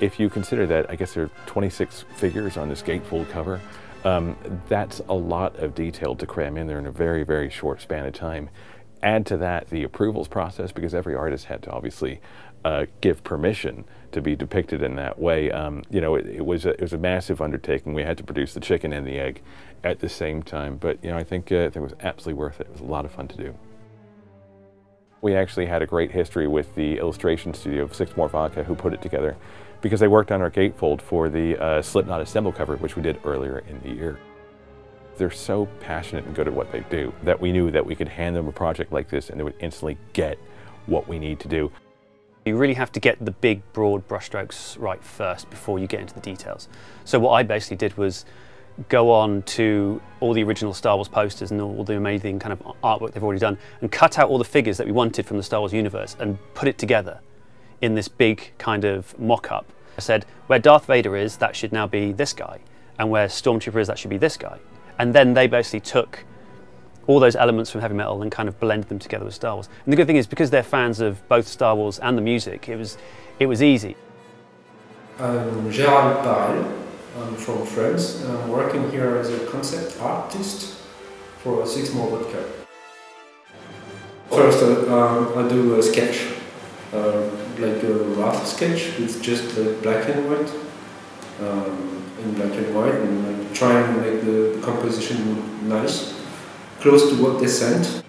if you consider that, I guess there are 26 figures on this gatefold cover, that's a lot of detail to cram in there in a very, very short span of time. Add to that the approvals process, because every artist had to obviously give permission to be depicted in that way. You know, it was a massive undertaking. We had to produce the chicken and the egg at the same time, but you know, I think it was absolutely worth it. It was a lot of fun to do. We actually had a great history with the illustration studio of SixMoreVodka, who put it together, because they worked on our gatefold for the Slipknot Assemble cover, which we did earlier in the year. They're so passionate and good at what they do that we knew that we could hand them a project like this and they would instantly get what we need to do. You really have to get the big, broad brushstrokes right first before you get into the details. So what I basically did was go on to all the original Star Wars posters and all the amazing kind of artwork they've already done and cut out all the figures that we wanted from the Star Wars universe and put it together in this big kind of mock-up. I said, where Darth Vader is, that should now be this guy, and where Stormtrooper is, that should be this guy. And then they basically took all those elements from heavy metal and kind of blended them together with Star Wars. And the good thing is, because they're fans of both Star Wars and the music, it was easy. I'm Gérald Parel. I'm from France, and I'm working here as a concept artist for SixMoreVodka. First, I do a sketch, like a rough sketch with just black and white, and I try and make the composition look nice, close to what they sent.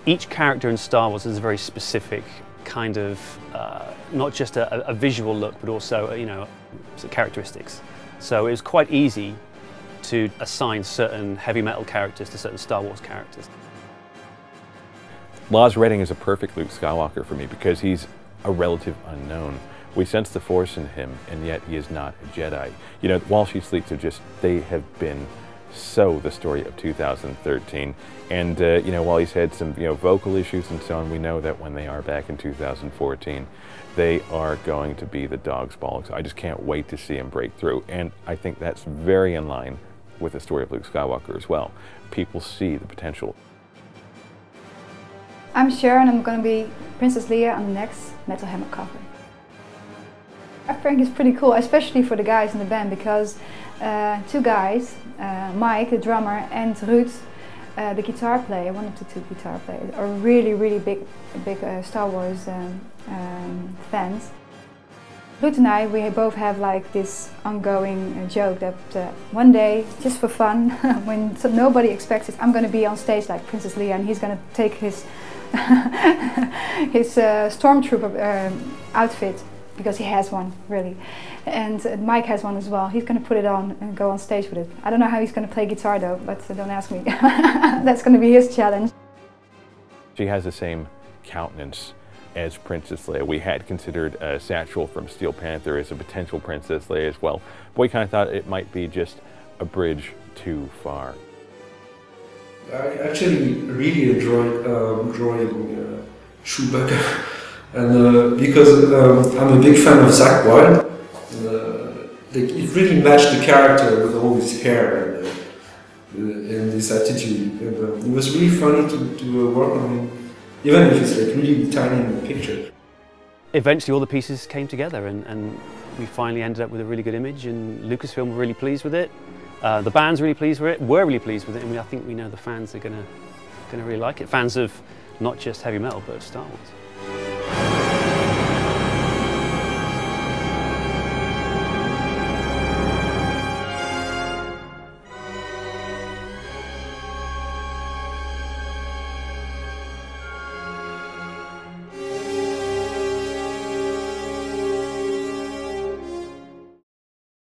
Each character in Star Wars is a very specific kind of, not just a visual look, but also, you know, characteristics. So it was quite easy to assign certain heavy metal characters to certain Star Wars characters. Loz is a perfect Luke Skywalker for me because he's a relative unknown. We sense the Force in him, and yet he is not a Jedi. You know, while she sleeps, they have been so the story of 2013. And you know, while he's had some vocal issues and so on, we know that when they are back in 2014, they are going to be the dog's bollocks. I just can't wait to see him break through. And I think that's very in line with the story of Luke Skywalker as well. People see the potential. I'm sure, and I'm going to be Princess Leia on the next Metal Hammer cover. I think it's pretty cool, especially for the guys in the band, because two guys, Mike, the drummer, and Ruud, the guitar player, one of the two guitar players, are really big Star Wars fans. Ruud and I, we both have like this ongoing joke that one day, just for fun, when nobody expects it, I'm going to be on stage like Princess Leia, and he's going to take his his stormtrooper outfit, because he has one, really. And Mike has one as well. He's going to put it on and go on stage with it. I don't know how he's going to play guitar though, but don't ask me. That's going to be his challenge. She has the same countenance as Princess Leia. We had considered Satchel from Steel Panther as a potential Princess Leia as well, but we kind of thought it might be just a bridge too far. I actually really enjoyed drawing Chewbacca, and because I'm a big fan of Zakk Wylde, it really matched the character with all his hair and this attitude. And, it was really funny to work on him, even if it's like really tiny in the picture. Eventually all the pieces came together and we finally ended up with a really good image, and Lucasfilm were really pleased with it. The band's really pleased with it, we're really pleased with it, and I think we know the fans are gonna really like it. Fans of not just heavy metal, but of Star Wars.